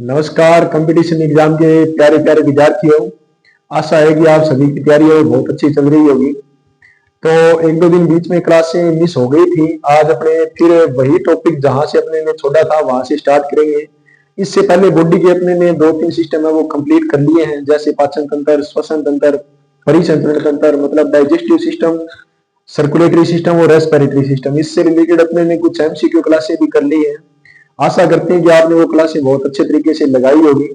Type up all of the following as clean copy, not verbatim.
नमस्कार। Competition exam के प्यारे प्यारे विद्यार्थियों, आशा है कि आप सभी की तैयारी बहुत अच्छी चल रही होगी। तो एक दो दिन बीच में क्लासें मिस हो गई थी। आज अपने फिर वही टॉपिक जहां से अपने ने छोड़ा था वहां से स्टार्ट करेंगे। इससे पहले बॉडी के अपने ने दो तीन सिस्टम है वो कंप्लीट कर लिए हैं, जैसे पाचन तंत्र, श्वसन तंत्र, परिसंचरण तंत्र मतलब डाइजेस्टिव सिस्टम, सर्कुलेटरी सिस्टम और रेस्पिरेटरी सिस्टम। इससे रिलेटेड अपने ने कुछ एमसीक्यू क्लासें भी कर ली है। आशा करते हैं कि आपने वो क्लासें बहुत अच्छे तरीके से लगाई होगी।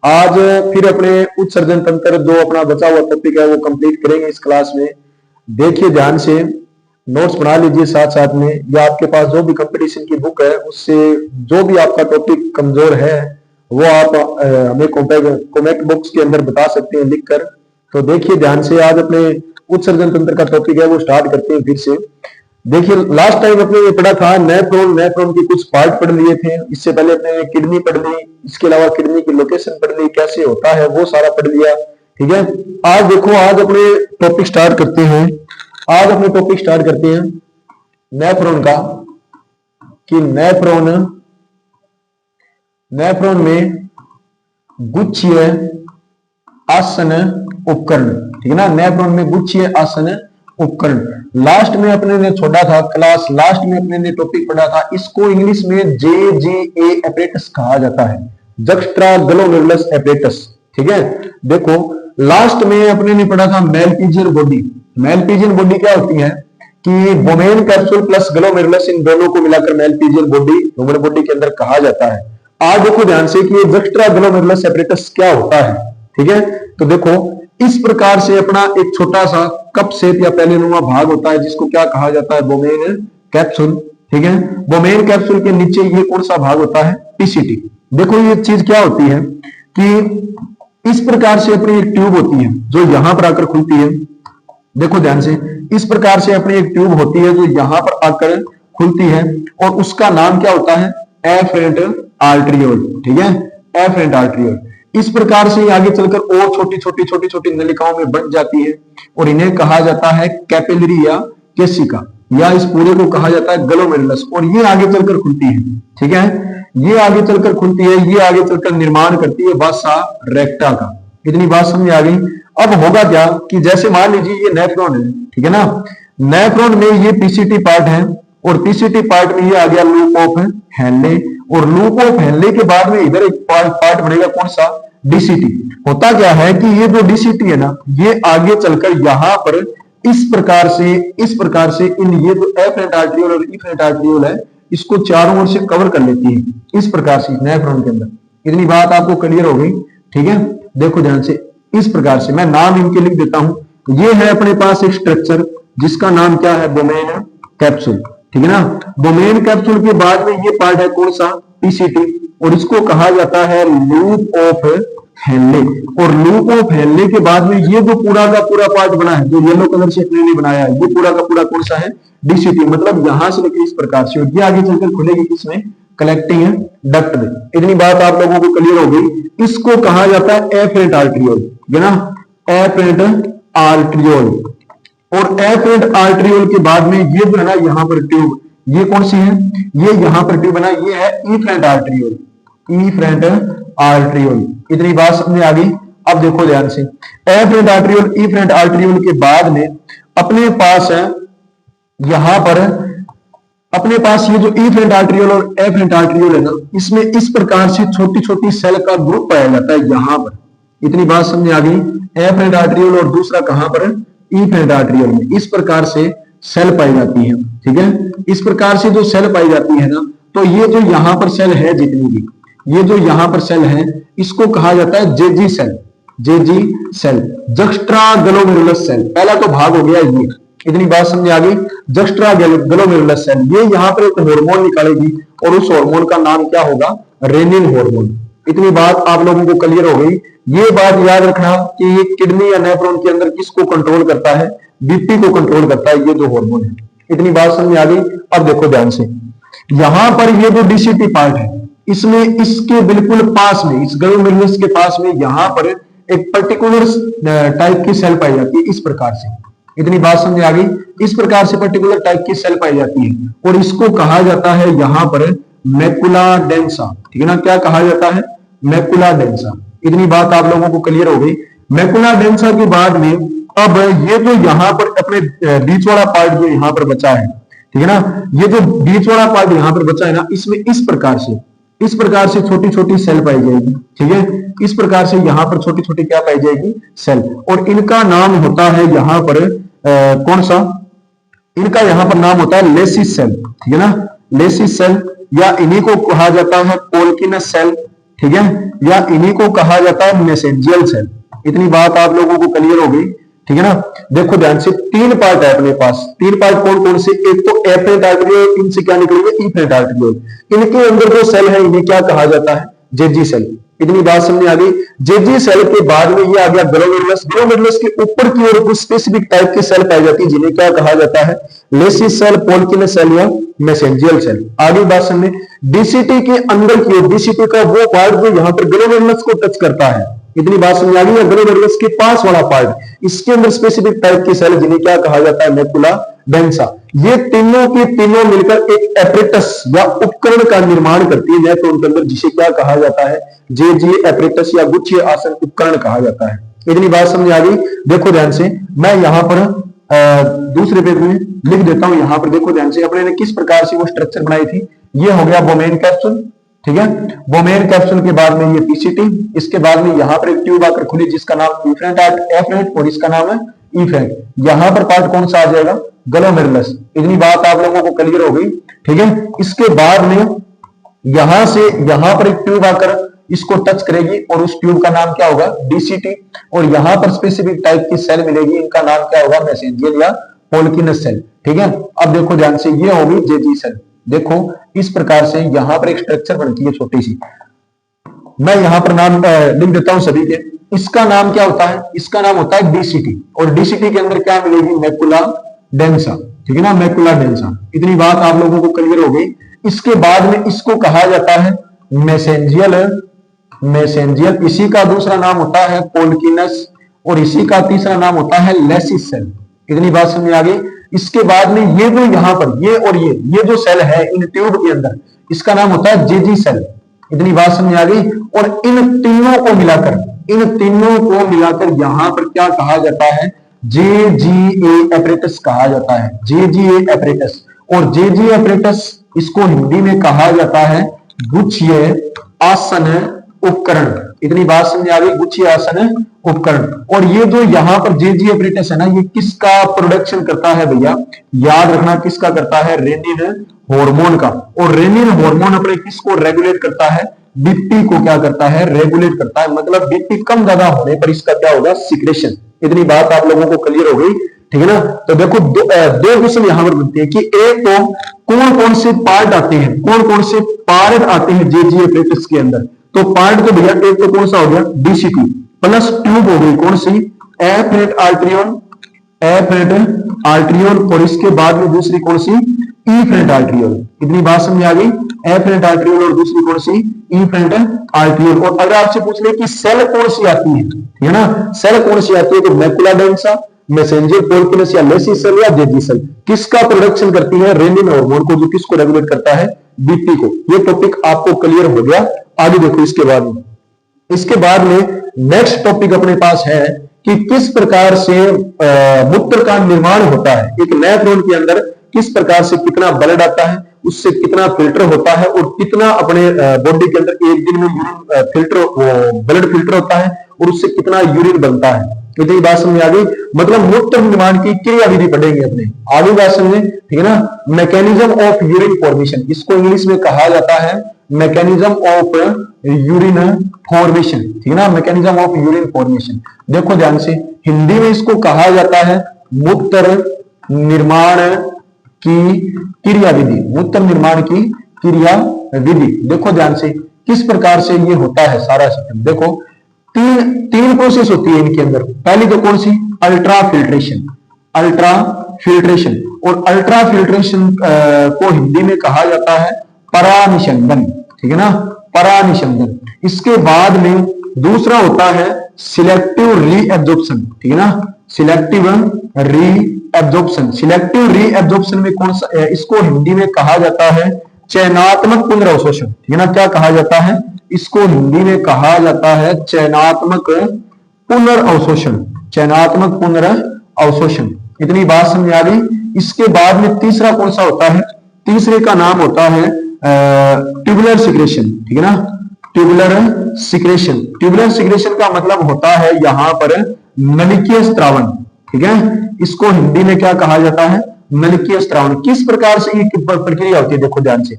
आज फिर अपने उत्सर्जन तंत्र जो अपना बचा हुआ टॉपिक है वो कंप्लीट करेंगे इस क्लास में। देखिए ध्यान से, नोट्स बना लीजिए साथ साथ में, या आपके पास जो भी कंपटीशन की बुक है उससे जो भी आपका टॉपिक कमजोर है वो आप हमें कमेंट बॉक्स के अंदर बता सकते हैं लिखकर। तो देखिए ध्यान से, आज अपने उत्सर्जन तंत्र का टॉपिक है वो स्टार्ट करते हैं फिर से। देखिए लास्ट टाइम अपने ये पढ़ा था नेफ्रॉन के कुछ पार्ट पढ़ लिए थे। इससे पहले अपने किडनी पढ़ ली, इसके अलावा किडनी की लोकेशन पढ़ ली, कैसे होता है वो सारा पढ़ लिया। ठीक है, आज देखो, आज अपने टॉपिक स्टार्ट करते हैं। आज अपने टॉपिक स्टार्ट करते हैं नेफ्रॉन का, कि नेफ्रॉन में गुच्छीय आसन उपकरण। ठीक है ना, नेफ्रॉन में गुच्छीय आसन उपकरण। लास्ट में अपने ने छोड़ा था क्लास, लास्ट में अपने ने टॉपिक पढ़ा था, इसको इंग्लिश में JGA एपरेटस कहा जाता है, जक्स्ट्रा ग्लोमेरुलस एपरेटस। ठीक है, देखो लास्ट में अपने ने पढ़ा था मैलपीजियन बॉडी। मैलपीजियन बॉडी क्या होती है कि बोमेन कैप्सूल प्लस ग्लोमेरुलस, इन दोनों को मिलाकर मैलपीजियन बॉडी ह्यूमन बॉडी के अंदर कहा जाता है। आज देखो ध्यान से कि ये जक्स्ट्रा ग्लोमेरुलस एपरेटस क्या होता है। ठीक है, तो देखो इस प्रकार से अपना एक छोटा सा कप शेप या पैलेनुमा भाग होता है जिसको क्या कहा जाता है, बोमेन कैप्सूल। ठीक है, बोमेन कैप्सूल के नीचे ये कौन सा भाग होता है, पीसीटी। देखो ये चीज क्या होती है कि इस प्रकार से अपनी एक ट्यूब होती है जो यहां पर आकर खुलती है। देखो ध्यान से, इस प्रकार से अपनी एक ट्यूब होती है जो यहां पर आकर खुलती है और उसका नाम क्या होता है, एफरेंट आर्टरियोल। ठीक है, एफरेंट आर्टरियोल। इस प्रकार से आगे चलकर और छोटी छोटी नलिकाओं में बन जाती है और इन्हें कहा जाता है कैपिलरी या केशिका, या इस पूरे को कहा जाता है ग्लोमेरुलस। और ये आगे चलकर खुलती है। ठीक है, ये आगे चलकर खुलती है, ये आगे चलकर निर्माण करती है वसा रेक्टा का। इतनी बात समझ आ गई। अब होगा क्या कि जैसे मान लीजिए ये नेफ्रॉन है, ठीक है ना, नेफ्रॉन में ये पीसीटी पार्ट है और पीसीटी पार्ट में ये आ गया लूप ऑफ हेनले, और लूप ऑफ हेनले के बाद में इधर एक पार्ट बनेगा कौन सा, डीसीटी। होता क्या है कि ये जो डीसीटी है ना, ये आगे चलकर यहां पर इस प्रकार से इन ये जो एफरेंट आर्टरियोल और इफरेंट आर्टरियोल है इसको चारों ओर से कवर कर लेती है इस प्रकार से नेफ्रॉन के अंदर। इतनी बात आपको क्लियर हो गई। ठीक है, देखो ध्यान से, इस प्रकार से मैं नाम इनके लिख देता हूं। ये है अपने पास एक स्ट्रक्चर जिसका नाम क्या है, बोमेन कैप्सूल। ठीक है ना, बोमेन कैप्सूल के बाद में ये पार्ट है कौन सा, पीसीटी, और इसको कहा जाता है लूप ऑफ हेनले। और लूप ऑफ हेनले के बाद में ये जो पूरा का पूरा पार्ट बना है, जो येलो कलर से अपने ने बनाया है, ये पूरा का पूरा कौन सा है, डीसीटी। मतलब यहां से लेकर इस प्रकार से, और ये आगे चलकर खुलेगी किसमें, कलेक्टिंग डक्ट में। इतनी बात आप लोगों को क्लियर हो गई। इसको कहा जाता है एफरेंट आर्टरियोल, है ना, एफरेंट आर्टरियोल। और एफरेंट आर्टरियोल के बाद में ये जो है ना यहाँ पर ट्यूब, ये कौन सी है, ये यहाँ पर ट्यूब बना, ये है इफरेंट आर्टरियोल, इफरेंट आर्टरियोल। इतनी बात समझ आ गई। अब देखो ध्यान से, एफरेंट आर्टरियोल, इफरेंट आर्टरियोल के बाद में अपने पास है यहां पर, अपने पास ये जो इफरेंट आर्टरियोल और एफरेंट आर्टरियोल है ना, इसमें इस प्रकार से छोटी छोटी सेल का ग्रुप पाया जाता है यहां पर। इतनी बात समझ आ गई। एफरेंट आर्टरियोल और दूसरा कहां पर, इफरेंट आर्टरियोल में इस प्रकार से सेल पाई जाती है। ठीक है, इस प्रकार से जो सेल पाई जाती है ना, तो ये जो यहां पर सेल है जितनी भी, ये जो यहां पर सेल है इसको कहा जाता है JG cell, JG cell, juxta glomerulus cell. पहला तो भाग हो गया ये। इतनी बात समझ आ गई। जक्स्ट्रा ग्लोमेरुलस सेल, ये यहाँ पर एक हार्मोन निकालेगी और उस हार्मोन का नाम क्या होगा, रेनिन हार्मोन। इतनी बात आप लोगों को क्लियर हो गई। ये बात याद रखना कि ये किडनी या नेफ्रॉन के अंदर किसको कंट्रोल करता है, बीपी को कंट्रोल करता है, ये जो हार्मोन है। इतनी बात समझ आ गई। अब देखो ध्यान से, यहां पर ये जो डीसीटी पार्ट है इसमें इसके बिल्कुल पास में, इस ग्लोमेरुलस के पास में यहां पर एक पर्टिकुलर टाइप की सेल पाई जाती है इस प्रकार से। इतनी बात समझ आ गई। इस प्रकार से पर्टिकुलर टाइप की सेल पाई जाती है और इसको कहा जाता है यहां पर मैकुला डेंसा। ठीक है ना, क्या कहा जाता है, मैकुला डेंसा। इतनी बात आप लोगों को क्लियर हो गई। मैकुला डेंसा के बाद में अब ये जो यहाँ पर अपने बीच वाला पार्ट जो यहाँ पर बचा है, ठीक है ना, ये जो बीच वाला पार्ट यहाँ पर बचा है ना, इसमें इस प्रकार से छोटी छोटी सेल पाई जाएगी, ठीक है। इस प्रकार से यहाँ पर छोटी छोटी क्या पाई जाएगी, सेल, और इनका नाम होता है यहाँ पर कौन सा, इनका यहाँ पर नाम होता है लेसिस सेल, ठीक है ना, लेसिस सेल, या इन्हीं को कहा जाता है पोल्किनस सेल, ठीक है, या इन्हीं को कहा जाता है मेसेंजियल सेल। इतनी बात आप लोगों को क्लियर हो गई, ठीक है ना। देखो ध्यान से, तीन पार्ट है अपने पास, तीन पार्ट कौन कौन से, एक तो एफरेंट आर्टरियोल, इनसे क्या निकलेंगे, इफरेंट आर्टरियोल। इनके अंदर जो सेल है इन्हें क्या कहा जाता है, जेजी सेल। इतनी बात समझ आ गई। जेजी सेल के बाद में ये आ गया ग्लोमेरुलस। ग्लोमेरुलस के ऊपर की ओर कुछ स्पेसिफिक टाइप की सेल पाई जाती है जिन्हें क्या कहा जाता है, लेसिस सेल, पोल्किनस सेल या मेसेंजियल सेल। आगे बात समझे, डीसीटी के अंदर की ओर, डीसीटी का वो पार्ट जो यहाँ पर ग्लोमेरुलस को टच करता है, इतनी बात समझ आ गई। ग्लोमेरुलस के पास वाला पार्ट, इसके अंदर स्पेसिफिक टाइप की सेल जिन्हें क्या कहा जाता है, मैकुला डेंसा। ये तीनों की तीनों मिलकर एक एपरेटस या उपकरण का निर्माण करती है नेफ्रॉन के अंदर, जिसे क्या कहा जाता है, जेजी एपरेटस या गुच्छीय आसन उपकरण कहा जाता है। इतनी बात समझ आ गई। देखो ध्यान से, मैं यहाँ पर दूसरे पेज में लिख देता हूं। यहाँ पर देखो ध्यान से, अपने ने किस प्रकार से वो स्ट्रक्चर बनाई थी। ये हो गया बोमेन कैप्सूल, ठीक है। बोमेन कैप्सूल के बाद में ये पीसीटी, इसके बाद में यहाँ पर एक ट्यूब आकर खुली जिसका नाम इफरेंट एफरेंट, और इसका नाम है इफरेंट। यहाँ पर पार्ट कौन सा आ जाएगा, ग्लोमेरुलस। इतनी बात आप लोगों को क्लियर हो गई, ठीक है। इसके बाद में यहां से यहां पर एक ट्यूब आकर इसको टच करेगी और उस ट्यूब का नाम क्या होगा, डीसीटी, और यहां पर स्पेसिफिक टाइप की सेल मिलेगी, इनका नाम क्या होगा, मेसेंजियल या पोल्किनस सेल, ठीक है। अब देखो ध्यान से, ये होगी जेजी सेल। देखो इस प्रकार से यहां पर एक स्ट्रक्चर बनती है छोटी सी, मैं यहां पर नाम लिख देता हूं सभी के। इसका नाम क्या होता है, इसका नाम होता है डीसीटी, और डीसीटी के अंदर क्या मिलेगी, मैकुला डेंसा, ठीक है ना, मैकुला डेंसा। इतनी बात आप लोगों को क्लियर हो गई। इसके बाद में इसको कहा जाता है मेसेंजियल, मेसेंजियल, इसी का दूसरा नाम होता है पोल्किनस, और इसी का तीसरा नाम होता है लेसिस सेल। इतनी बात समझ आ गई। इसके बाद में ये जो यहाँ पर ये और ये जो सेल है इन ट्यूब के अंदर, इसका नाम होता है जेजी सेल। इतनी बात समझ आ गई। और इन तीनों को मिलाकर यहां पर क्या कहा जाता है, जेजीए एपरेटस कहा जाता है, जेजीए एपरेटस। और जेजी एपरेटस इसको हिंदी में कहा जाता है गुच्छीय आसन उपकरण। इतनी बात समझ आ गई, गुच्छीय आसन उपकरण। और ये जो यहाँ पर जेजी एपरेटस है ना, ये किसका प्रोडक्शन करता है भैया, याद रखना किसका करता है, रेनिन हार्मोन का। और रेनिन हार्मोन अपने किसको रेगुलेट करता है, बीपी को क्या करता है, रेगुलेट करता है। मतलब बीपी कम ज्यादा होने पर इसका क्या होगा, सिक्रेशन। इतनी बात आप लोगों को क्लियर हो गई, ठीक है ना। तो देखो दो क्वेश्चन यहां पर बनते हैं कि एक तो कौन कौन से पार्ट आते हैं, कौन कौन से पार्ट आते हैं जेजी एपरेटस के अंदर। तो पार्ट तो भैया एक तो कौन सा हो गया, डीसीटी, प्लस ट्यूब हो गई कौन सी, एफरेंट आर्टरियोल, और इसके बाद में दूसरी कौन सी, इफरेंट आर्टरियोल। इतनी बात समझ आ गई, एफरेंट आर्टरियोल और दूसरी कौन सी, इफरेंट आर्टरियोल। और अगर आपसे पूछ ले कि सेल कौन सी आती है, ठीक है ना, सेल कौन सी आती है, तो मैकुला डेंसा, मैसेंजर पोल्किनस या लेसिस सेल या जेजी सेल। किसका प्रोडक्शन करती है, रेनिन हार्मोन को, जो किसको रेगुलेट करता है, बीपी को। ये टॉपिक आपको क्लियर हो गया। आगे देखो इसके बाद में नेक्स्ट टॉपिक अपने पास है कि किस प्रकार से मूत्र का निर्माण होता है। एक नेफ्रॉन के अंदर किस प्रकार से कितना ब्लड आता है, उससे कितना फिल्टर होता है, और कितना अपने बॉडी के अंदर एक दिन में यूरिन फिल्टर, ब्लड फिल्टर होता है, और उससे कितना यूरिन बनता है। इतनी बात समझ आ गई। मतलब मूत्र निर्माण की क्रिया विधि पढ़ेंगे अपने, आगे बात समझे, ठीक है ना। मैकेनिज्म ऑफ यूरिन फॉर्मेशन, इसको इंग्लिश में कहा जाता है मैकेनिज्म ऑफ यूरिन फॉर्मेशन, ठीक है ना, मैकेनिज्म ऑफ यूरिन फॉर्मेशन। देखो ध्यान से, हिंदी में इसको कहा जाता है मूत्र निर्माण की क्रिया विधि, मूत्र निर्माण की क्रिया विधि। देखो ध्यान से किस प्रकार से ये होता है सारा सिस्टम। देखो तीन प्रोसेस होती है इनके अंदर। पहली तो कौन सी, अल्ट्रा फिल्ट्रेशन, और अल्ट्रा फिल्ट्रेशन को हिंदी में कहा जाता है परानिषंदन, ठीक है ना, परानिषंदन। इसके बाद में दूसरा होता है सिलेक्टिव रीएब्जॉर्प्शन, ठीक है ना, सिलेक्टिव रीएब्जॉर्प्शन। सिलेक्टिव रीएब्जॉर्प्शन में कौन सा, इसको हिंदी में कहा जाता है चयनात्मक पुनर्अवशोषण, ठीक है ना। क्या कहा जाता है इसको हिंदी में कहा जाता है चयनात्मक पुनर्अवशोषण, चयनात्मक पुनर्अवशोषण। इतनी बात समझ आ गई। इसके बाद में तीसरा कौन सा होता है, तीसरे का नाम होता है ट्यूबुलर सिक्रेशन, ठीक है ना। ट्यूबुलर सिक्रेशन, ट्यूबुलर सिक्रेशन का मतलब होता है यहां पर नलिकीय स्त्रावन, ठीक है। इसको हिंदी में क्या कहा जाता है, नलिकीय स्त्रावन। किस प्रकार से ये प्रक्रिया होती है, देखो ध्यान से।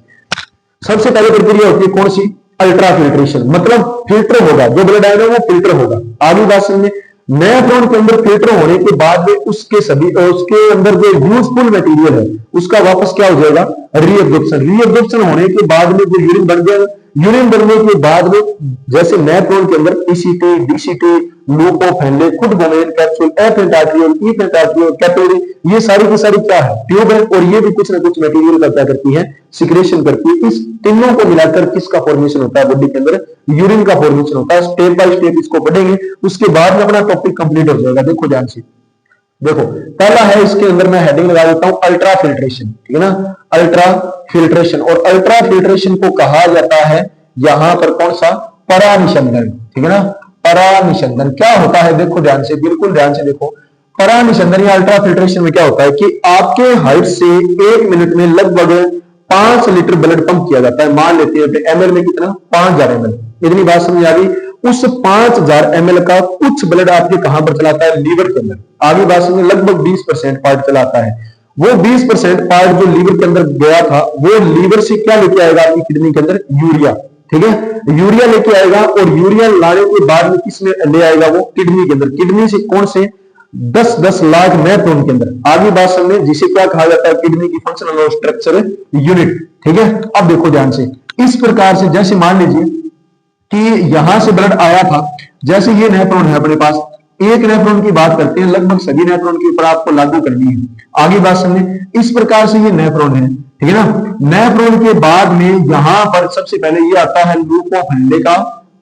सबसे पहले प्रक्रिया होती है कौन सी, अल्ट्रा फिल्ट्रेशन, मतलब फिल्टर होगा, जो ब्लड आएगा वो फिल्टर होगा। आगे बात समझे, नेफ्रॉन के अंदर फिल्टर होने के बाद में उसके अंदर जो यूजफुल मटेरियल है उसका वापस क्या हो जाएगा, रीअब्जॉर्प्शन। रीअब्जॉर्प्शन होने के बाद में जो यूरिन बन जाएगा, यूरिन बनने के बाद में जैसे नेफ्रॉन के अंदर पीसीटी, डीसीटी, लूकोफेनले, खुद बोमेन कैप्सूल, एफ एंटार्ट्रियोल, ई एंटार्ट्रियोल, कैपिलरी, ये सारी की सारी क्या है, ट्यूब है। और ये भी कुछ ना कुछ मटेरियल का क्या करती है, सिक्रेशन करती है। इस तीनों को मिलाकर किसका फॉर्मेशन होता है, बॉडी के अंदर यूरिन का फॉर्मेशन होता है। स्टेप बाय स्टेप इसको पढ़ेंगे, उसके बाद में अपना टॉपिक कंप्लीट हो जाएगा। देखो ध्यान से, देखो पहला है, इसके अंदर मैं हेडिंग लगा देता हूं अल्ट्रा फिल्ट्रेशन, ठीक है ना। अल्ट्रा फिल्ट्रेशन, और अल्ट्रा फिल्ट्रेशन को कहा जाता है यहां पर कौन सा, परानिशंदन, ठीक है ना। परानिशंदन क्या होता है, देखो ध्यान से, बिल्कुल ध्यान से देखो। परानिशंदन या अल्ट्रा फिल्ट्रेशन में क्या होता है कि आपके हाइट से 1 मिनट में लगभग 5 लीटर ब्लड पंप किया जाता है। मान लेते हैं एमएल में कितना, 5000 ml। इतनी बात समझ आ गई। उस 5000 ml का कुछ ब्लड आपके कहां पर चलाता है, लीवर के अंदर। आगे बात समझे, लगभग 20% पार्ट चलाता है। वो 20% पार्ट जो लीवर के अंदर गया था, वो लीवर से क्या लेके आएगा आपकी किडनी के अंदर, यूरिया, ठीक है। यूरिया लेके आएगा, और यूरिया लाने के बाद में किसमें ले आएगा, वो किडनी के अंदर। किडनी से कौन से, 10-10 लाख नेफ्रॉन के अंदर। आगे बात समझे, जिसे क्या कहा जाता है, किडनी की फंक्शनल और स्ट्रक्चर यूनिट, ठीक है। अब देखो ध्यान से, इस प्रकार से जैसे मान लीजिए कि यहां से ब्लड आया था, जैसे ये नेफ्रॉन है अपने पास, एक नेफ्रॉन की बात करते हैं, लगभग सभी नेफ्रॉन के ऊपर आपको लागू करनी है। आगे बात समझे, इस प्रकार से ये नेफ्रॉन है, ठीक है ना। नेफ्रॉन के बाद में यहां पर सबसे पहले ये आता है लूकोफेनले का,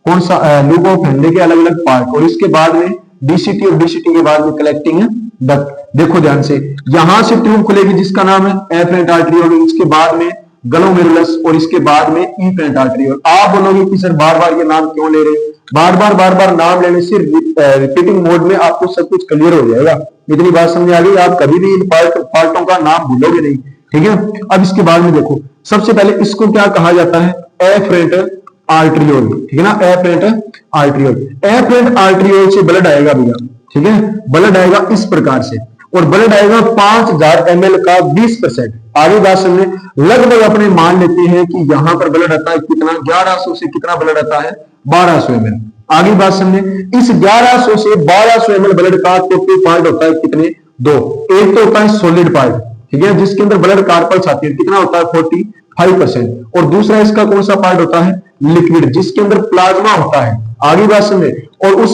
कौन सा, लूकोफेनले के अलग अलग पार्ट, और इसके बाद में डीसीटी, और डीसीटी के बाद में कलेक्टिंग डक्ट। देखो ध्यान से, यहां से ट्यूब खुलेगी जिसका नाम है एफरेंट आर्टरियोल, इसके बाद में ग्लोमेरुलस, और इसके बाद में इफरेंट आर्टरियोल। आप बोलोगे कि सर बार बार ये नाम क्यों ले रहे हैं, बार बार नाम लेने से रिपीटिंग मोड में आपको सब कुछ क्लियर हो जाएगा। इतनी बात समझ आ गई, आप कभी भी इन पार्टों का नाम भूलोगे नहीं, ठीक है। अब इसके बाद में देखो, सबसे पहले इसको क्या कहा जाता है, एफरेंट आर्टरियोल, ठीक है ना। एफरेंट आर्टरियोल, एफरेंट आर्टरियोल से ब्लड आएगा भैया, ठीक है। ब्लड आएगा इस प्रकार से, और ब्लड आएगा 5000 ml का 20%। आगे बात समझे, लगभग अपने मान लेते हैं कि यहां पर ब्लड आता है कितना, 1100 से कितना ब्लड आता है, 1200 ml। आगे बात समझे, इस 1100 से 1200 ml ब्लड का टोटल पार्ट होता है कितने, 2। एक तो होता है सॉलिड पार्ट, ठीक है, जिसके अंदर ब्लड कार्पल्स आती है, कितना होता है, 45%। और दूसरा इसका कौन सा पार्ट होता है, लिक्विड, जिसके अंदर प्लाज्मा होता है। आगे बात समझे, और वो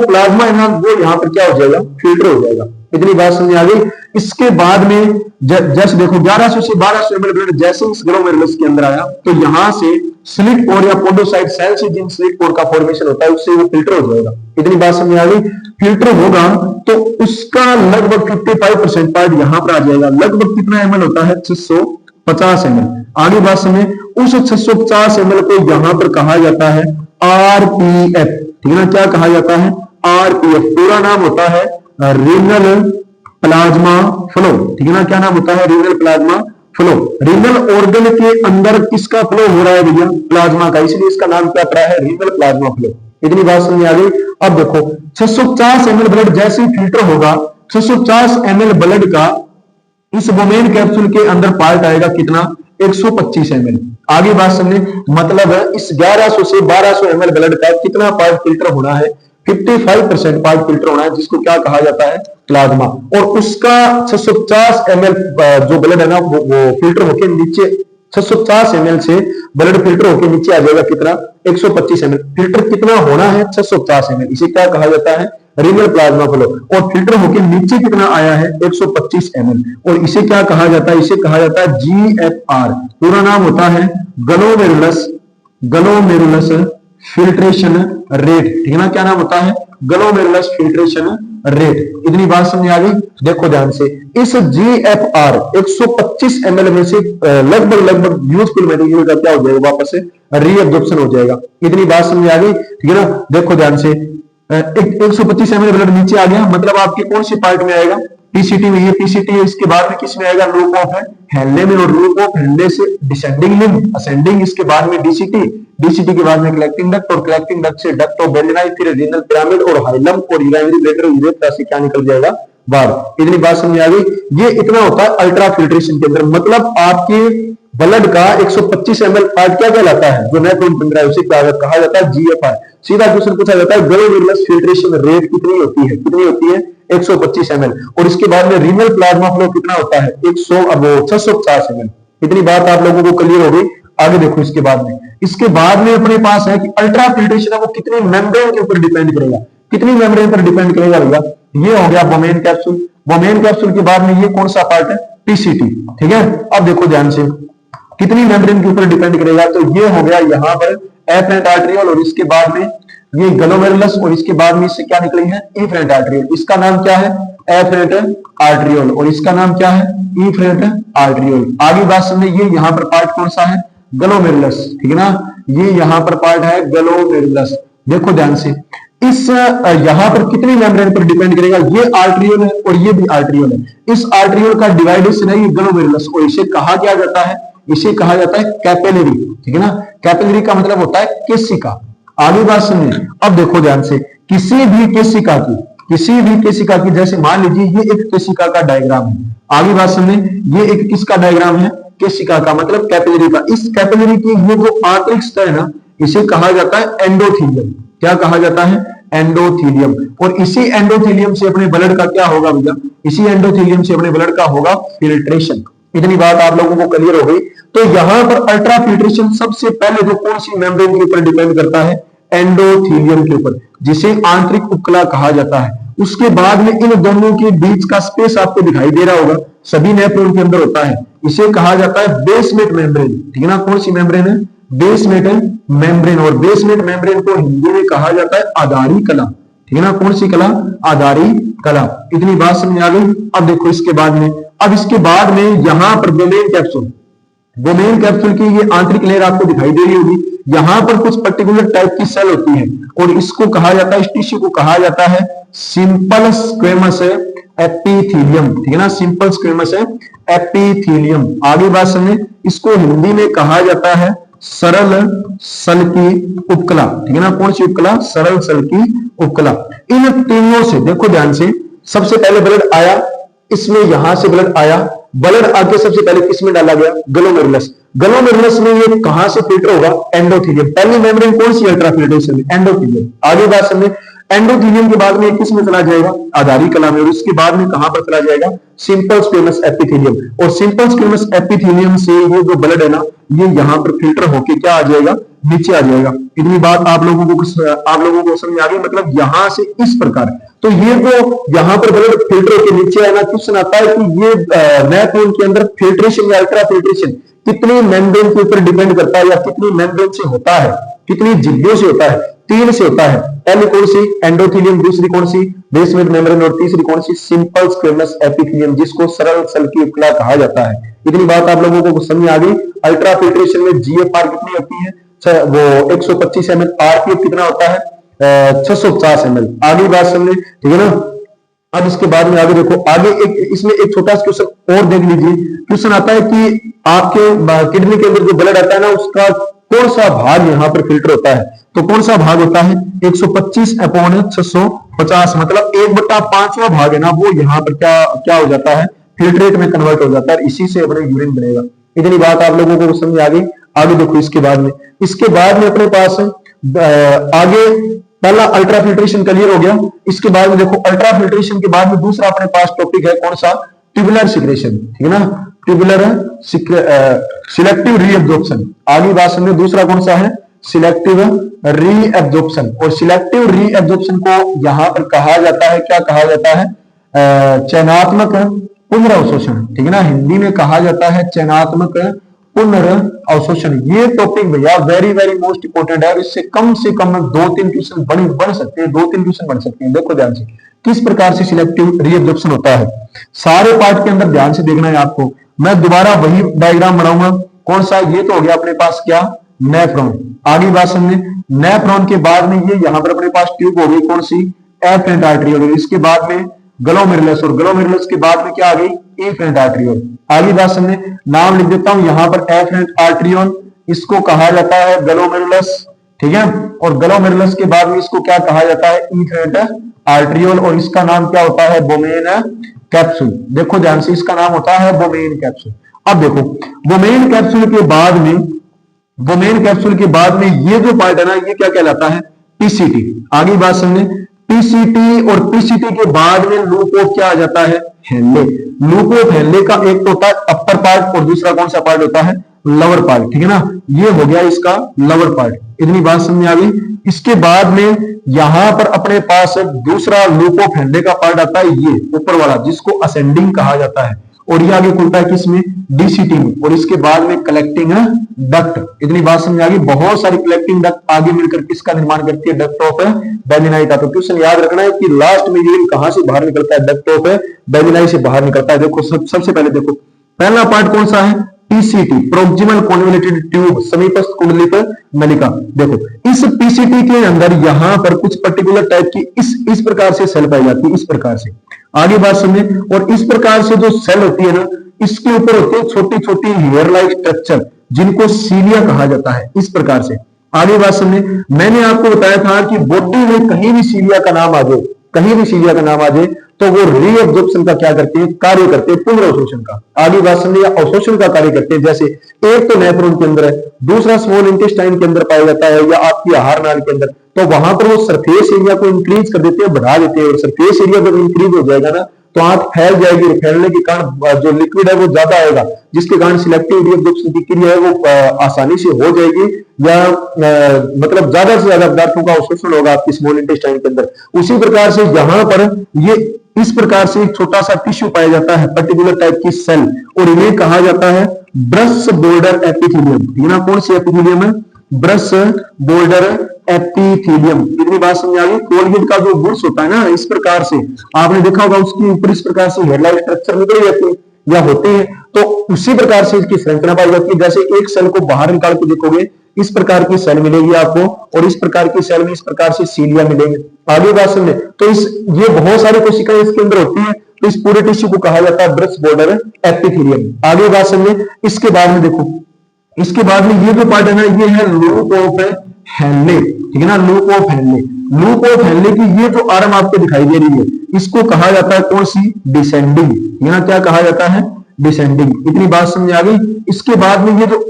प्लाज्मा है ना, वो यहाँ पर क्या हो जाएगा, फिल्टर हो जाएगा। इतनी बात समझ आ गई। इसके बाद में जैसे देखो 1100 से 1200 ml ब्लड जैसे इस ग्लोमेरुलस के अंदर आया, तो यहां से स्लिट पोर या पोडोसाइट सेल से जिन स्लिट पोर का फॉर्मेशन होता है, उससे वो फिल्टर हो जाएगा। इतनी बात समझ आ गई। फिल्टर होगा तो उसका लगभग 55% पार्ट यहां पर आ जाएगा। लगभग कितना ml होता है, 650 ml। आगे बात समझे, उस 650 ml को यहां पर कहा जाता है आरपीएफ, ठीक है ना। क्या कहा जाता है, आरपीएफ। पूरा नाम होता है रीनल प्लाज्मा फ्लो, ठीक है ना। क्या नाम होता है, renal plasma flow. Renal organ के अंदर किसका फ्लो हो रहा है भैया, प्लाज्मा का, इसलिए इसका नाम क्या पड़ा है, रीनल प्लाज्मा फ्लो। इतनी बात समझ आ गई। अब देखो 650 ml ब्लड जैसे ही फिल्टर होगा, 650 ml ब्लड का इस वोमेन कैप्सूल के अंदर पार्ट आएगा कितना, 125 ml। आगे बात समझे, मतलब इस 1100 से 1200 ml ब्लड का कितना पार्ट फिल्टर होना है, 55% पार्ट फिल्टर होना है, जिसको क्या कहा जाता है, प्लाज्मा। और उसका 650 ml जो ब्लड है ना, वो फिल्टर होके नीचे 650 ml से ब्लड फिल्टर होके नीचे आ जाएगा कितना, 125 ml। फिल्टर कितना होना है, 650 ml। इसे क्या कहा जाता है, रीनल प्लाज्मा फ्लो। और फिल्टर होके नीचे कितना आया है, 125 ml। और इसे क्या कहा जाता है, इसे कहा जाता है GFR। पूरा नाम होता है ग्लोमेरुलस फिल्ट्रेशन रेट, ठीक है ना। क्या नाम होता है, ग्लोमेरुलस फिल्ट्रेशन रेट। इतनी बात समझ आ गई। देखो ध्यान से, इस GFR 125 ml में से लगभग यूजफुल मटेरियल का क्या हो जाएगा, वापस से रीअब्जॉर्प्शन हो जाएगा। इतनी बात समझ आ गई, ठीक है ना। देखो ध्यान से, 125 ml ब्लड नीचे आ गया, मतलब आपके कौन से पार्ट में आएगा, पीसीटी में। ये पीसीटी है, इसके बाद में किस में आएगा, लूप ऑफ हेनले में, और लूप ऑफ हेनले से डिसेंडिंग लिम्ब, असेंडिंग, इसके बाद में डीसीटी, डीसीटी के बाद में कलेक्टिंग डक्ट, और कलेक्टिंग डक्ट से डक्ट ऑफ बेलिनाई, फिर रीनल पिरामिड और हाइलम और यूरिनरी ब्लैडर, यूरेथ्रा से क्या निकल जाएगा, बाहर। इतनी बात समझ आ गई। ये इतना होता है अल्ट्रा फिल्ट्रेशन के अंदर, मतलब आपके ब्लड का 125 ml पार्ट क्या कहलाता है, जो नेफ्रॉन बन रहा है उसे क्या कहा जाता है, GFR। सीधा क्वेश्चन पूछा जाता है ग्लोमेरुलस फिल्ट्रेशन रेट कितनी होती है, कितनी होती है, 125 ml। और इसके बाद में रीनल प्लाज्मा फ्लो कितना होता है, 650 ml। इतनी बात आप लोगों को क्लियर हो गई। आगे देखो, इसके बाद में अपने पास है कि अल्ट्रा फिल्ट्रेशन है वो कितनी मेम्ब्रेन के ऊपर डिपेंड करेगा, कितनी मेम्ब्रेन पर डिपेंड करेगा भैया। ये हो गया बोमेन कैप्सूल। बोमेन कैप्सूल के बाद में ये कौन सा पार्ट है, पीसीटी, ठीक है। अब देखो ध्यान से, कितनी मेम्ब्रेन के ऊपर डिपेंड करेगा, तो ये हो गया यहाँ पर एफरेंट आर्टरियोल, और इसके बाद में ये ग्लोमेरुलस, और इसके बाद में इससे क्या निकली है, इफरेंट आर्टरियोल। इसका नाम क्या है, एफरेंट आर्टरियोल, और इसका नाम क्या है, इफरेंट आर्टरियोल। आगे बात समझे, ये यहाँ पर पार्ट कौन सा है, ग्लोमेरुलस, ठीक है ना। ये यहाँ पर पार्ट है ग्लोमेरुलस। देखो ध्यान से, इस यहाँ पर कितनी मेम्ब्रेन पर डिपेंड करेगा, ये आर्टरियोल है और ये भी आर्टरियोल है। इस आर्टरियोल का डिवाइडेशन है ये ग्लोमेरुलस, और इसे कहा क्या जाता है, इसे कहा जाता है कैपिलरी, ठीक है ना। कैपिलरी का मतलब होता है केशिका। आगे बात सुनिए, अब देखो ध्यान से, किसी भी केशिका की, जैसे मान लीजिए ये एक केशिका का डायग्राम है। आगे बात सुनिए, ये एक किसका डायग्राम है, केशिका का, मतलब कैपिलरी का। इस कैपिलरी की ये जो आंतरिक सतह है ना, इसे कहा जाता है एंडोथीलियम। क्या कहा जाता है, एंडोथीलियम। और इसी एंडोथीलियम से अपने ब्लड का क्या होगा भैया, इसी एंडोथीलियम से अपने ब्लड का होगा फिल्ट्रेशन। इतनी बात आप लोगों को क्लियर हो गई। तो यहां पर अल्ट्रा फिल्ट्रेशन सबसे पहले जो कौन सी मेम्ब्रेन के ऊपर डिपेंड करता है, एंडोथीलियम के ऊपर, जिसे आंतरिक उपकला कहा जाता है। उसके बाद में इन दोनों के बीच का स्पेस आपको दिखाई दे रहा होगा, सभी नेफ्रॉन के अंदर होता है, इसे कहा जाता है बेसमेंट मेम्ब्रेन, ठीक है ना। कौन सी मेम्ब्रेन है, बेसमेंट मेम्ब्रेन। और बेसमेंट मेम्ब्रेन को हिंदी में कहा जाता है आधारी कला, ठीक है ना। कौन सी कला, आधारी कला। इतनी बात समझ आ गई। अब देखो इसके बाद में यहां पर बोमेन कैप्सूल की ये आंतरिक लेयर आपको दिखाई दे रही होगी। यहां पर कुछ पर्टिकुलर टाइप की सेल होती है, और इसको कहा जाता है, इस टिश्यू को कहा जाता है सिंपल स्क्वेमस एपिथेलियम, ठीक है ना। Simple squamous epithelium. आगे बात समझे, इसको हिंदी में कहा जाता है सरल सल की उपकला, ठीक है ना। कौन सी उपकला, सरल सल की उपकला। इन तीनों से देखो ध्यान से, सबसे पहले ब्लड आया, इसमें यहां से ब्लड आया, ब्लड आके सबसे पहले किसमें डाला गया, ग्लोमेरुलस में ये कहां से फिल्टर होगा, एंडोथीलियम। पहली मेम्ब्रेन कौन सी अल्ट्रा फिल्ट्रेशन में, एंडोथीलियम। आगे बात समझे, एंडोथीलियम के बाद में किस में चला जाएगा, आधारी कला में, और इसके बाद में कहां पर चला जाएगा, सिंपल स्क्वेमस एपिथेलियम। और सिंपल स्क्वेमस एपिथेलियम से ये जो ब्लड है ना, ये यहां पर फिल्टर होके क्या आ जाएगा, नीचे आ जाएगा। इतनी बात आप लोगों को समझ आ गई, मतलब यहां से इस प्रकार। तो ये जो यहां पर ब्लड फिल्टर के नीचे है ना, क्वेश्चन आता है कि ये नेफ्रॉन के अंदर फिल्ट्रेशन या अल्ट्रा फिल्ट्रेशन कितनी मेम्ब्रेन के ऊपर डिपेंड करता है, या कितनी मेम्ब्रेन से होता है, कितनी झिल्लियों से होता है, 3 से होता है। पहली कौन सी, एंडोथीलियम, दूसरी कौन सी, बेसमेंट मेम्ब्रेन, और तीसरी कौन सी, सिंपल स्क्वेमस एपिथेलियम, जिसको सरल सल की उपकला कहा जाता है। इतनी बात आप लोगों को समझ आ गई। अल्ट्रा फिल्ट्रेशन में GFR कितनी होती है, वो 125 ml, RPF कितना होता है, 650 ml। आगे बात समझे, ठीक है ना। अब इसके बाद में आगे देखो, आगे इसमें एक छोटा सा क्वेश्चन और देख लीजिए। क्वेश्चन आता है कि आपके किडनी के अंदर जो ब्लड आता है ना, उसका कौन सा भाग यहाँ पर फिल्टर होता है, तो कौन सा भाग होता है, 125/650, मतलब 1/5वां भाग है ना, वो यहाँ पर क्या हो जाता है, फिल्ट्रेट में कन्वर्ट हो जाता है, इसी से अपने यूरिन बनेगा। इतनी बात आप लोगों को समझ आ गई। आगे देखो, इसके बाद में अपने पास आगे पहला अल्ट्रा फिल्ट्रेशन क्लियर हो गया। इसके बाद में देखो, अल्ट्रा फिल्ट्रेशन के बाद में दूसरा अपने पास टॉपिक है कौन सा, ट्यूबुलर सिक्रेशन, ठीक है ना। Tubular selective reabsorption. आगे बात समझे, दूसरा कौन सा है, सिलेक्टिव रीअब्जॉर्प्शन। और सिलेक्टिव रीअब्जॉर्प्शन को यहां पर कहा जाता है, क्या कहा जाता है, चयनात्मक पुनर्अवशोषण, ठीक है ना। हिंदी में कहा जाता है चयनात्मक पुनर्अवशोषण। ये टॉपिक भैया वेरी वेरी मोस्ट इंपोर्टेंट है, और इससे कम से कम 2-3 क्वेश्चन बन सकते हैं, 2-3 क्वेश्चन बन सकते हैं। देखो ध्यान से, किस प्रकार से सिलेक्टिव रीअब्जॉर्प्शन होता है। सारे पार्ट के अंदर ध्यान से देखना है आपको। मैं दोबारा वही डायग्राम बनाऊंगा। कौन सा, ये तो हो गया अपने पास क्या, नेफ्रॉन। आगे बात समझे, नेफ्रॉन के बाद में ये यहां पर अपने पास ट्यूब हो गई, कौन सी, एफरेंट आर्टरियोल। इसके बाद में ग्लोमेरुलस, और ग्लोमेरुलस के बाद में क्या आ गई, एफरेंट आर्टरियोल। आगे बात समझे, नाम लिख देता हूं यहां पर एफरेंट आर्टरियोल, इसको कहा जाता है ग्लोमेरुलस, ठीक है। और ग्लोमेरुलस के बाद में इसको क्या कहा जाता है, एफरेंट आर्टरियोल, और इसका नाम क्या होता है, बोमेन कैप्सूल। देखो ध्यान से, इसका नाम होता है बोमेन कैप्सूल। अब देखो, बोमेन कैप्सूल के बाद में, बोमेन कैप्सूल के बाद में ये जो पार्ट है ना, ये क्या कहलाता है, पीसीटी। आगे बात समझे, पीसीटी, और पीसीटी के बाद में लूप ऑफ क्या आ जाता है, हेनले। लूप ऑफ हेनले का एक तो होता है अपर पार्ट, और दूसरा कौन सा पार्ट होता है, लवर पार्ट, ठीक है ना। ये हो गया इसका लवर पार्ट, इतनी बात समझ आ गई। इसके बाद में यहां पर अपने पास दूसरा लूप ऑफ हेनले का पार्ट आता है, ये ऊपर वाला, जिसको असेंडिंग कहा जाता है, और ये आगे खुलता है किसमें, डीसीटी में। और इसके बाद में कलेक्टिंग डक्ट, इतनी बात समझ आ गई। बहुत सारी कलेक्टिंग डक्ट आगे मिलकर किसका निर्माण करती है, डक्ट ऑफ बेनिनाई का। तो क्वेश्चन याद रखना है कि लास्ट में यूरिन कहां से बाहर निकलता है, डक्ट ऑफ बेनिनाई से बाहर निकलता है। देखो सबसे पहले देखो, पहला पार्ट कौन सा है, पीसीटी, प्रोक्सिमल कॉन्वोल्यूटेड ट्यूब, समीपस्थ कुंडलित नलिका। देखो इस पीसीटी के अंदर यहां पर कुछ पर्टिकुलर टाइप की इस प्रकार से सेल पाई जाती है, इस प्रकार से। आगे बात समझे, और इस प्रकार से जो सेल होती है ना, इसके ऊपर होती है छोटी छोटी हेयर लाइक स्ट्रक्चर, जिनको सीलिया कहा जाता है, इस प्रकार से। आगे बात समझे, मैंने आपको बताया था कि बॉडी में कहीं भी सीलिया का नाम आ जाए, कहीं भी सीलिया का नाम आ जाए, तो वो रीअब्जॉर्प्शन का क्या करते हैं, कार्य करते हैं, पुनर्अवशोषण का। आगे बात समझिए, अवशोषण का कार्य करते हैं। जैसे एक तो नेफ्रॉन के अंदर है, दूसरा स्मॉल इंटेस्टाइन के अंदर पाया जाता है, या आपकी आहार नाल के अंदर। तो वहां पर वो सरफेस एरिया को इंक्रीज कर देते हैं, बढ़ा देते हैं। और सरफेस एरिया जब इंक्रीज हो जाएगा ना, तो आंख फैल जाएगी, फैलने के कारण जो लिक्विड है वो ज्यादा आएगा, जिसके कारण सिलेक्टिव रीअब्जॉर्प्शन की क्रिया है वो आसानी से हो जाएगी, या मतलब ज्यादा से ज्यादा पदार्थों का अवशोषण होगा आपकी स्मॉल इंटेस्टाइन के अंदर। उसी प्रकार से यहां पर ये इस प्रकार से एक छोटा सा टिश्यू पाया जाता है, पर्टिकुलर टाइप की सेल, और इन्हें कहा जाता है ब्रश बोर्डर एपिथेलियम। ठीक है ना, कौन सी एपिथेलियम है, ब्रश बोर्डर एपिथेलियम। इतनी बात समझ आ गई। कोलगेट का जो बुर्श होता है ना, इस प्रकार से आपने देखा होगा, उसके ऊपर इस प्रकार से हेयर लाइक स्ट्रक्चर निकल जाते हैं या होते हैं, तो उसी प्रकार से इसकी संरचना पाई जाती है। जैसे एक सेल को बाहर निकाल के देखोगे, इस प्रकार की सेल मिलेगी आपको, और इस प्रकार की सेल में इस प्रकार से सीलिया मिलेंगे। आगे बात समझे, तो ये बहुत सारी कोशिकाएं इसके अंदर होती हैं, तो इस पूरे टिश्यू को कहा जाता है ब्रश बॉर्डर एपिथेलियम। आगे बात समझे, इसके बाद में देखो, इसके बाद में ये जो पार्ट है ना, ये है लूप ऑफ हेनले। ठीक है ना, loop of Henle. Loop of Henle की ये जो आर्म आपको दिखाई दे रही है, इसको कहा जाता है कौन सी, डिसेंडिंग। यहाँ क्या कहा जाता है, डिसेंडिंग। इतनी बात समझ आ गई। इसके बाद में ये जो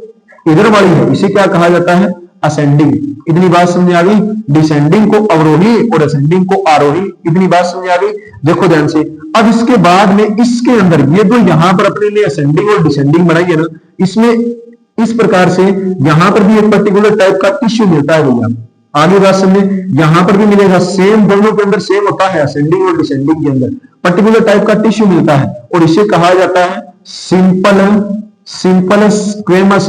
इधर वाली है, इसे क्या कहा जाता है, असेंडिंग। इतनी बात समझ आ गई। डिसेंडिंग को अवरोही और असेंडिंग को आरोही। इतनी बात समझ आ गई। देखो ध्यान से, अब इसके बाद में इसके अंदर ये जो यहां पर अपने लिए असेंडिंग और डिसेंडिंग बनाई है ना, इसमें इस प्रकार से यहां पर भी एक पर्टिकुलर टाइप का टिश्यू मिलता है भैया। आगे बात समझे, यहां पर भी मिलेगा, सेम दोनों के अंदर सेम होता है, असेंडिंग और डिसेंडिंग के अंदर पर्टिकुलर टाइप का टिश्यू मिलता है, और इसे कहा जाता है सिंपल स्क्वेमस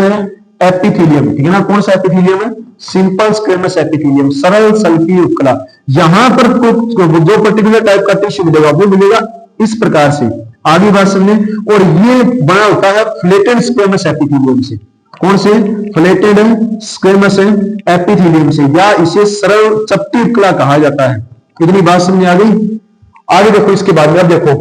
एपिथेलियम। ठीक है ना, कौन सा एपिथेलियम है, सिंपल स्क्वेमस एपिथेलियम, सरल सल्फी उपकला। यहां पर जो पर्टिकुलर टाइप का टिश्यू मिलेगा वो मिलेगा इस प्रकार से। आगे बात समझे, और ये बना होता है फ्लेटेड स्क्वेमस एपिथेलियम से। कौन से, फ्लेटेड स्क्वेमस एपिथेलियम से, या इसे सरल चपटी उपकला कहा जाता है। इतनी बात समझ आ गई। आगे देखो, इसके बाद में अब देखो,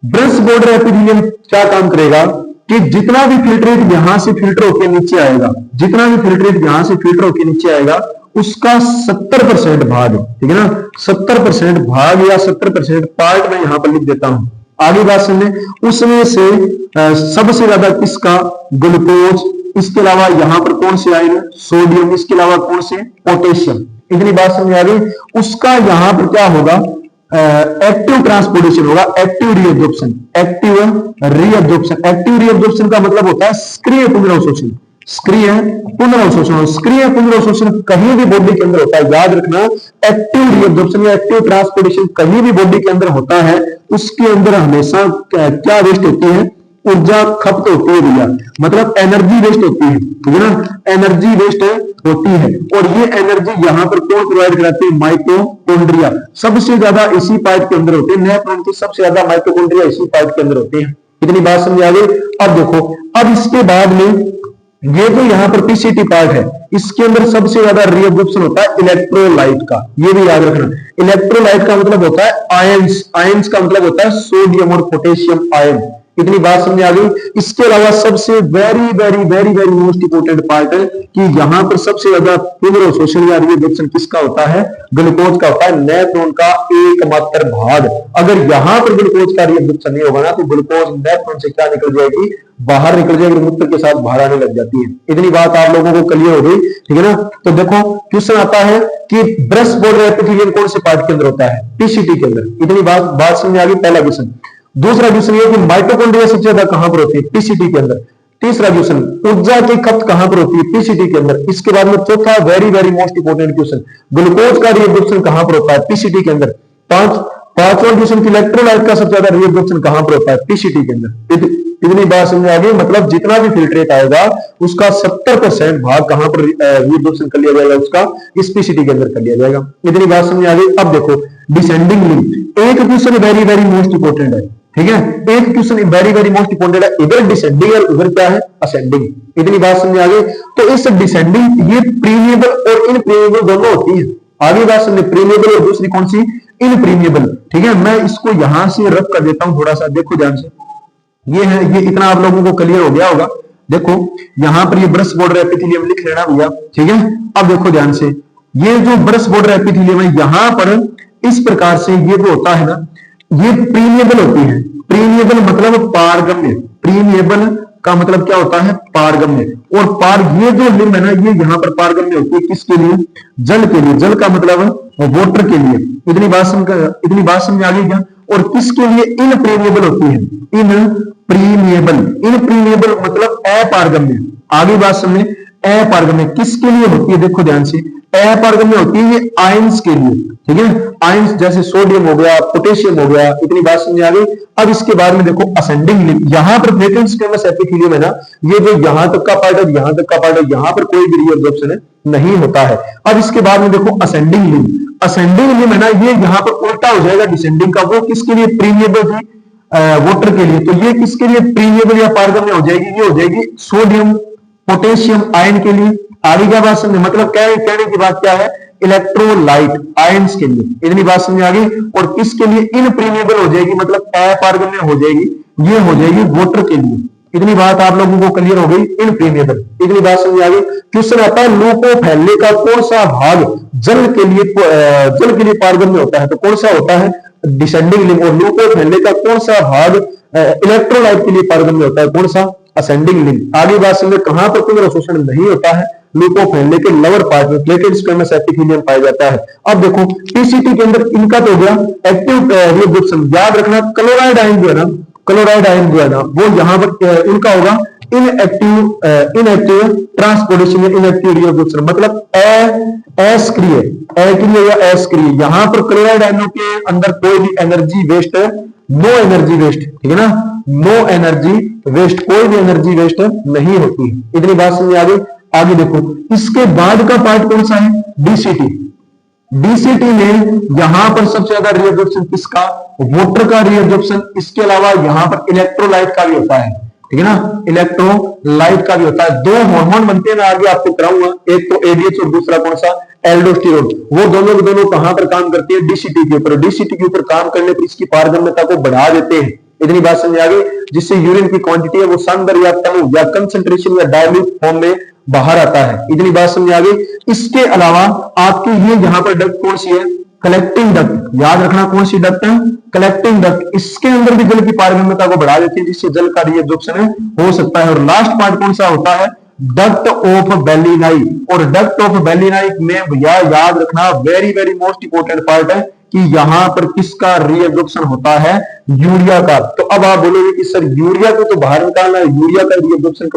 ब्रश बॉर्डर एपिथेलियम क्या काम करेगा कि जितना भी फिल्ट्रेट यहां से फिल्टर होकर नीचे आएगा, जितना भी फिल्ट्रेट यहां से फिल्टर होकर नीचे आएगा, उसका 70% भाग, ठीक है ना, 70% भाग या 70% पार्ट मैं यहां पर लिख देता हूं। आगे बात समझे, उसमें से सबसे ज्यादा किसका, ग्लूकोज, इसके अलावा यहां पर कौन से आएगा, सोडियम, इसके अलावा कौन से, पोटेशियम। इतनी बात समझ आ गई। उसका यहां पर क्या होगा, एक्टिव ट्रांसपोर्टेशन होगा, active reabsorption. Active reabsorption, active reabsorption का मतलब होता है सक्रिय पुनर्अवशोषण। सक्रिय पुनर्अवशोषण, सक्रिय पुनर्अवशोषण कहीं भी बॉडी के अंदर होता है, याद रखना। एक्टिव रीअब्जॉर्प्शन या एक्टिव ट्रांसपोर्टेशन कहीं भी बॉडी के अंदर होता है, उसके अंदर हमेशा क्या वेस्ट होती है, ऊर्जा खपत होती है भैया, मतलब एनर्जी वेस्ट होती है, ठीक है ना, एनर्जी वेस्ट होती है। और ये एनर्जी यहां पर कौन प्रोवाइड कराती है? माइटोकॉन्ड्रिया। सबसे ज्यादा इसी पार्ट के अंदर होते हैं, नेफ्रॉन के सबसे ज्यादा माइटोकॉन्ड्रिया इसी पार्ट के अंदर होते हैं। इतनी बात समझ आ गई। अब देखो, अब इसके बाद में ये जो यहाँ पर पीसीटी पार्ट है, इसके अंदर सबसे ज्यादा रीअब्जॉर्प्शन होता है इलेक्ट्रोलाइट का, ये भी याद रखना। इलेक्ट्रोलाइट का मतलब होता है आयंस, आयंस का मतलब होता है सोडियम और पोटेशियम आयन। इतनी बात समझ आ गई। इसके अलावा सबसे very very very very most important part है कि यहां पर सबसे ज्यादा पुनर्अवशोषण या रीअब्जॉर्प्शन किसका होता है? ग्लूकोज का होता है, नेफ्रॉन का एकमात्र भाग। अगर यहां पर ग्लूकोज का रीअब्जॉर्प्शन नहीं होगा ना, तो ग्लूकोज नेफ्रॉन से क्या निकल जाएगी? बाहर निकल जाएगी, मूत्र के साथ बाहर आने लग जाती है। इतनी बात आप लोगों को क्लियर हो गई, ठीक है ना। तो देखो क्वेश्चन आता है कि ब्रश बोर्डर एपिथेलियम कौन से पार्ट के अंदर होता है? पीसीटी के अंदर। इतनी बात समझ आ गई, पहला क्वेश्चन। दूसरा क्वेश्चन ये कि माइटोकॉन्ड्रिया सबसे ज्यादा कहां पर होती है? पीसीटी के अंदर। तीसरा क्वेश्चन, ऊर्जा की खपत कहां पर होती है? पीसीटी के अंदर। इसके बाद में चौथा very very most important question, glucose का रीअब्जॉर्प्शन कहां पर होता है? पीसीटी के अंदर। पांचवा क्वेश्चन, इलेक्ट्रोलाइट का सबसे ज्यादा रीअब्जॉर्प्शन कहां पर होता है? पीसीटी के अंदर। इतनी बात समझ आ गई, मतलब जितना भी फिल्ट्रेट आएगा उसका 70% भाग कहां पर रीअब्जॉर्प्शन कर लिया जाएगा? उसका इस पीसीटी के अंदर कर लिया जाएगा। इतनी बात समझ आ गई। अब देखो डिसेंडिंग लिंक, एक question very very most important है, ठीक है, एक question very very most important है, इधर डिसेंडिंग है, उधर क्या है? असेंडिंग। इतनी बात समझ आ गई। तो इस डिसेंडिंग ये प्रीमिएबल और इनप्रीमिएबल दोनों होती है। आगे बात समझे, प्रीमिएबल और दूसरी कौन सी? इनप्रीमिएबल, ठीक है। मैं इसको यहां से रब कर देता हूं, थोड़ा सा देखो ध्यान से। ये है, ये इतना आप लोगों को क्लियर हो गया होगा। देखो यहां पर ये ब्रश बॉर्डर एपिथेलियम लिख लेना भैया, ठीक है। अब देखो ध्यान से, ये जो ब्रश बॉर्डर एपिथेलियम है, यहां पर इस प्रकार से ये जो होता है ना, ये प्रीमिएबल होती है। प्रीमिएबल मतलब पारगम्य, प्रीमिएबल का मतलब क्या होता है? पारगम्य। और ये जो लिंब है ना, ये यहां पर पारगम्य होती है किसके लिए? जल के लिए। जल का मतलब वाटर के लिए। इतनी बात समझ आ गई क्या? और किसके लिए इनप्रीमिएबल होती है? इनप्रीमिएबल। इनप्रीमिएबल मतलब अपारगम्य। आगे बात समझे, अपारगम्य किसके लिए होती है? देखो ध्यान से, अपारगम्य होती है ये आयंस के लिए, ठीक है। आयंस जैसे सोडियम हो गया, पोटेशियम हो गया। इतनी बात समझ आ गई। अब इसके बाद में देखो असेंडिंग लिंक, यहां पर फ्रेक्वेंस स्क्वेमस एपिथेलियम है ना, ये जो यहां तक का पार्ट है, यहां तक का पार्ट है, यहां पर कोई भी रीअब्जॉर्प्शन नहीं होता है। अब इसके बाद में देखो असेंडिंग लिंक, असेंडिंग लिंक है ना, ये यहां पर उल्टा हो जाएगा डिसेंडिंग का। वो किसके लिए? प्रीमिएबल थी, वाटर के लिए। तो ये किसके लिए प्रीमिएबल या पारगम्य हो जाएगी? ये हो जाएगी सोडियम पोटेशियम आयन के लिए। आगे क्या बात समझे, मतलब कहने की बात क्या है? इलेक्ट्रोलाइट आयंस के लिए। इतनी बात समझ आ गई। और किसके लिए इनप्रीमिएबल हो जाएगी, मतलब अपारगम्य हो जाएगी? ये हो जाएगी वाटर के लिए। इतनी बात आप लोगों को क्लियर हो गई, इनप्रीमिएबल। इतनी बात समझ आ गई। क्वेश्चन आता है लूको फैलने का कौन सा भाग जल के लिए पारगम्य होता है? तो कौन सा होता है? Descending link. और लूको फैलने का कौन सा भाग इलेक्ट्रोलाइट के लिए पारगम्य होता है? कौन सा? Ascending link. आगे बात समझे, कहां पर पुनर्अवशोषण नहीं होता है? लूको फैलने के लोअर पार्ट में प्लेटेड स्क्वेमस एपिथेलियम पाया जाता है। अब देखो पीसीटी के अंदर इनका तो हो गया एक्टिव रीअब्जॉर्प्शन। याद रखना क्लोराइड आयन जो है ना, क्लोराइड आयन जो है ना, वो यहां पर इनका होगा इनएक्टिव ट्रांसपोर्टेशन या इनएक्टिव रीअब्जॉर्प्शन, मतलब अक्रिय, अक्रिय या अक्रिय। यहां पर क्लोराइड आयनों के अंदर कोई भी energy waste, no energy waste, ठीक है ना, नो एनर्जी वेस्ट, कोई भी एनर्जी वेस्ट नहीं होती। इतनी बात समझ आ गई। आगे देखो इसके बाद का पार्ट कौन सा है? डीसीटी। डीसीटी में यहां पर सबसे ज्यादा रीअब्जॉर्प्शन किसका? वाटर का रीअब्जॉर्प्शन। इसके अलावा यहां पर इलेक्ट्रोलाइट का भी होता है, ठीक है ना, इलेक्ट्रोलाइट का भी होता है। दो हार्मोन बनते हैं, मैं आगे आपको कराऊंगा, एक तो एडीएच और दूसरा कौन सा? एल्डोस्टेरोन। वो दोनों के दोनों कहां पर काम करती है? डीसीटी के ऊपर। डीसीटी के ऊपर काम करने पर इसकी पारगम्यता को बढ़ा देते हैं। इतनी बात समझ आ गई। जिससे यूरिन की क्वांटिटी है वो सांद्र या तनु या कंसंट्रेशन या डायल्यूट फॉर्म में बाहर आता है। इतनी बात समझ आ गई। इसके अलावा आपके ये यहां पर डक्ट कौन सी है? Collecting duct. याद रखना कौन सी डक्ट है? Collecting duct. इसके अंदर भी जल की पारगम्यता को बढ़ा देती है, जिससे जल का रीअब्जॉर्प्शन हो सकता है। और लास्ट पार्ट कौन सा होता है? Duct of Bellini. और डक्ट ऑफ बेलिनाई में भैया याद रखना very very most important part है कि यहां पर किसका रीअब्जॉर्प्शन होता है? यूरिया का। तो अब आप बोलोगे कि सर यूरिया को तो बाहर निकालना है, यूरिया का रीअब्जॉर्प्शन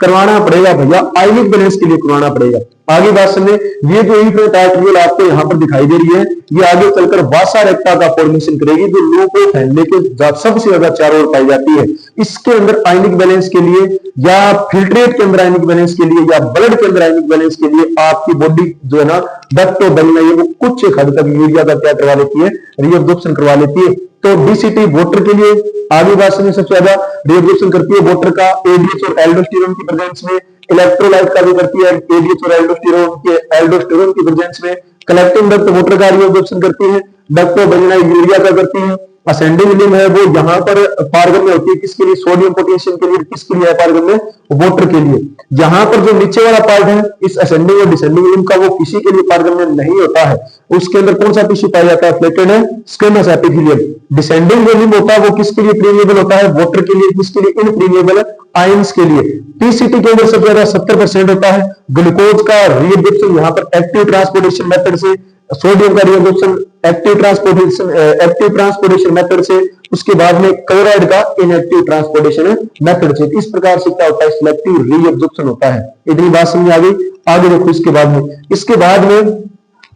करवाना पड़ेगा भैया, आयनिक बैलेंस के लिए करवाना पड़ेगा। आगे बात समझे, ये जो इन्फ्लुएंट आर्टेरियल आपको यहां पर दिखाई दे रही है, ये आगे चलकर वासा रेक्टा का फॉर्मेशन करेगी, जो लूको फैलने के सबसे ज्यादा चारों ओर पाई जाती है। इसके अंदर आयनिक बैलेंस के लिए या फिल्ट्रेट के अंदर आयनिक बैलेंस के लिए या ब्लड के अंदर आयनिक बैलेंस के लिए आपकी बॉडी जो है ना डक्टोबेलिनाई वो कुछ एक हद तक यूरिया का क्या करवा लेती है, रीअब्जॉर्प्शन करवा लेती है। तो डीसीटी वाटर के लिए आगे बात में सबसे ज्यादा रीअब्जॉर्प्शन करती है वाटर का एडीएच और एल्डोस्टेरोन की प्रेजेंस में, इलेक्ट्रोलाइट का भी करती है एडीएच और एल्डोस्टेरोन की प्रेजेंस में, कलेक्टिंग डक्ट वाटर का रीअब्जॉर्प्शन करती है, डक्टोबेलिनाई यूरिया का करती है। असेंडिंग लिम्ब है वो यहाँ पर पारगम्य होती है किसके लिए, सोडियम पोटेशियम के लिए, किसके लिए है पारगम्य, वाटर के लिए। यहाँ पर जो नीचे वाला पार्ट है इस असेंडिंग और डिसेंडिंग लिम्ब का वो किसी के लिए पारगम्य नहीं होता है। उसके अंदर कौन सा टिश्यू पाया जाता है, फ्लेटेड है स्क्वेमस एपिथेलियम। डिसेंडिंग जो लिम्ब होता है वो किसके लिए प्रीमिएबल होता है, वाटर के लिए, किसके लिए, इनप्रीमिएबल आयंस के लिए। पीसीटी के अंदर सबसे ज्यादा 70% होता है ग्लूकोज का रीअब्जॉर्प्शन यहाँ पर एक्टिव ट्रांसपोर्टेशन मेथड से, सोडियम का रीअब्जॉर्प्शन एक्टिव ट्रांसपोर्टेशन मेथड से, उसके बाद में क्लोराइड का इनएक्टिव ट्रांसपोर्टेशन मेथड से। इस प्रकार से क्या होता है, सिलेक्टिव रीअब्जॉर्प्शन होता है। इतनी बात समझ आ गई। आगे देखो इसके बाद में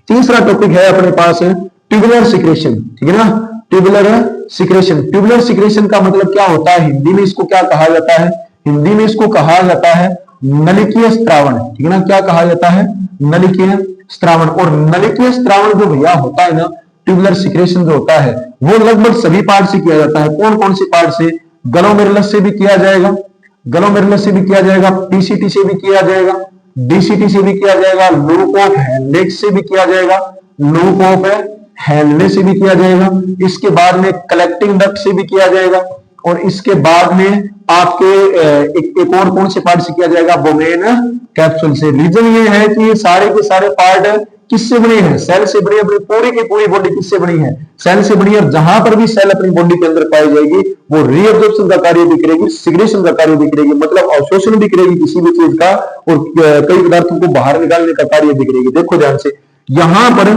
तीसरा टॉपिक है अपने पास ट्यूबुलर सिक्रेशन, ठीक है ना। ट्यूबुलर सिक्रेशन, ट्यूबुलर सिक्रेशन का मतलब क्या होता है, हिंदी में इसको क्या कहा जाता है, हिंदी में इसको कहा जाता है नलिकीय स्त्रावण, ठीक है ना। क्या कहा जाता है, नलिकीय स्त्रावण। और नलिकीय स्त्रावण जो भैया होता है ना, ट्यूबुलर सिक्रेशन जो होता है वो लगभग सभी पार्ट से किया जाता है। कौन कौन से पार्ट से, ग्लोमेरुलस से भी किया जाएगा, ग्लोमेरुलस से भी किया जाएगा, पीसीटी से भी किया जाएगा, डीसीटी से भी किया जाएगा, लूप ऑफ हेनले से भी किया जाएगा, लूप ऑफ हेनले से भी किया जाएगा। इसके बाद में कलेक्टिंग डक्ट से भी किया जाएगा। और इसके बाद में आपके एक और कौन से पार्ट से किया जाएगा, बोमेन कैप्सूल से। रीजन ये है कि ये सारे के सारे पार्ट किससे बने हैं, सेल से बनी। अपनी पूरी की पूरी बॉडी किससे बनी है, सेल से बनी है। और जहां पर भी सेल अपनी बॉडी के अंदर पाई जाएगी वो रीअब्जॉर्प्शन का कार्य भी करेगी, सिक्रेशन का कार्य भी करेगी, मतलब अवशोषण भी करेगी किसी भी चीज का, और कई पदार्थों को बाहर निकालने का कार्य भी करेगी। देखो ध्यान से, यहां पर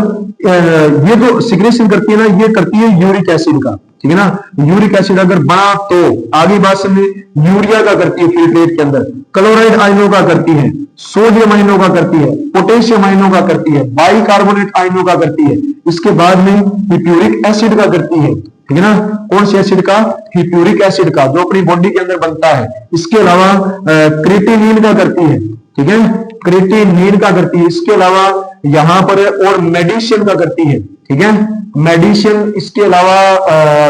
ये जो सिक्रेशन करती है ना, ये करती है यूरिक एसिड का, ठीक है ना। यूरिक एसिड अगर बना तो आगे बात समझे, यूरिया का करती है फिल्ट्रेट के अंदर, क्लोराइड आयनों का करती है, सोडियम आयनों का करती है, पोटेशियम आयनों का करती है, बाइकार्बोनेट आयनों का करती है। इसके बाद में हिप्यूरिक एसिड का करती है, ठीक है ना। कौन से एसिड का, हिप्यूरिक एसिड का, जो अपनी बॉडी के अंदर बनता है। इसके अलावा क्रिएटिनिन का करती है, ठीक है, क्रिएटिनिन का करती है। इसके अलावा यहां पर और मेडिसिन का करती है, ठीक है, मेडिसिन। इसके अलावा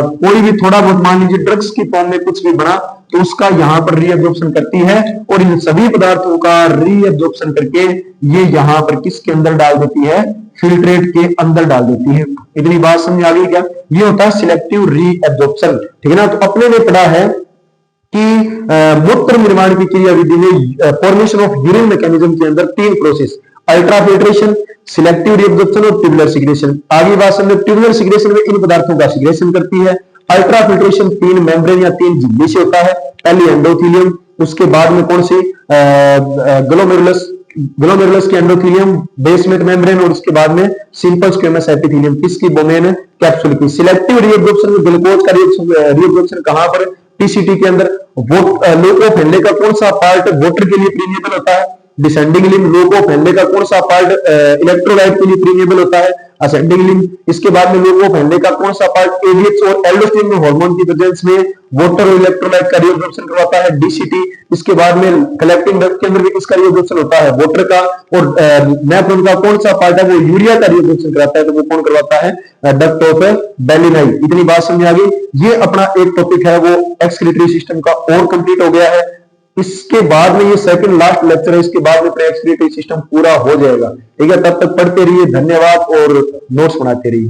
कोई भी थोड़ा बहुत मान लीजिए ड्रग्स की फॉर्म में कुछ भी बना तो उसका यहां पर रीअब्जॉर्प्शन करती है, और इन सभी पदार्थों का रीअब्जॉर्प्शन करके ये यहां पर किसके अंदर डाल देती है, फिल्ट्रेट के अंदर डाल देती है। इतनी बात समझ आ गई क्या, ये होता है सिलेक्टिव रीअब्जॉर्प्शन, ठीक है ना। तो अपने ने पढ़ा है कि मूत्र निर्माण की क्रियाविधि में फॉर्मेशन ऑफ यूरिन मैकेनिज्म के अंदर 3 प्रोसेस, अल्ट्राफिल्ट्रेशन, सिलेक्टिव रीअब्जॉर्प्शन और ट्यूबुलर सिक्रेशन। आगे बात समझो, ट्यूबुलर सिक्रेशन में इन पदार्थों का सिक्रेशन करती है। अल्ट्राफिल्ट्रेशन 3 मेम्ब्रेन या 3 झिल्ली से होता है। पहले एंडोथेलियम, उसके बाद में कौन सी ग्लोमेरुलस के एंडोथेलियम, बेसमेंट मेम्ब्रेन, और उसके बाद में सिंपल स्क्वेमस एपिथेलियम, किसकी, बोमेन कैप्सूल की। सिलेक्टिव रीअब्जॉर्प्शन में ग्लूकोज का रीअब्जॉर्प्शन कहां पर, टीसीटी के अंदर। लूप ऑफ हेनले का कौन सा पार्ट वाटर के लिए प्रीमिएबल होता है, descending limb. Loop of Henle का कौन सा पार्ट इलेक्ट्रोलाइट के लिए प्रीमिएबल होता है, असेंडिंग लिम्ब। इसके बाद में लूप ऑफ हेनले का कौन सा पार्ट एडीएच और एल्डोस्टेरोन हार्मोन की प्रेजेंस में वाटर और इलेक्ट्रोलाइट का रीअब्जॉर्प्शन करवाता है, डीसीटी। इसके बाद में कलेक्टिंग डक्ट के अंदर भी किसका रीअब्जॉर्प्शन होता है, वाटर का। और नेफ्रॉन का कौन सा पार्ट है, वो यूरिया का रीअब्जॉर्प्शन कराता है, तो वो कौन करवाता है, डक्ट ऑफ बेलिनाई। इतनी बात समझ आ गई। ये अपना एक टॉपिक है वो एक्सक्रीटरी सिस्टम का और कंप्लीट हो गया है। इसके बाद में ये सेकंड लास्ट लेक्चर है, इसके बाद में एक्सक्रीटरी सिस्टम पूरा हो जाएगा, ठीक है। तब तक पढ़ते रहिए, धन्यवाद, और नोट्स बनाते रहिए।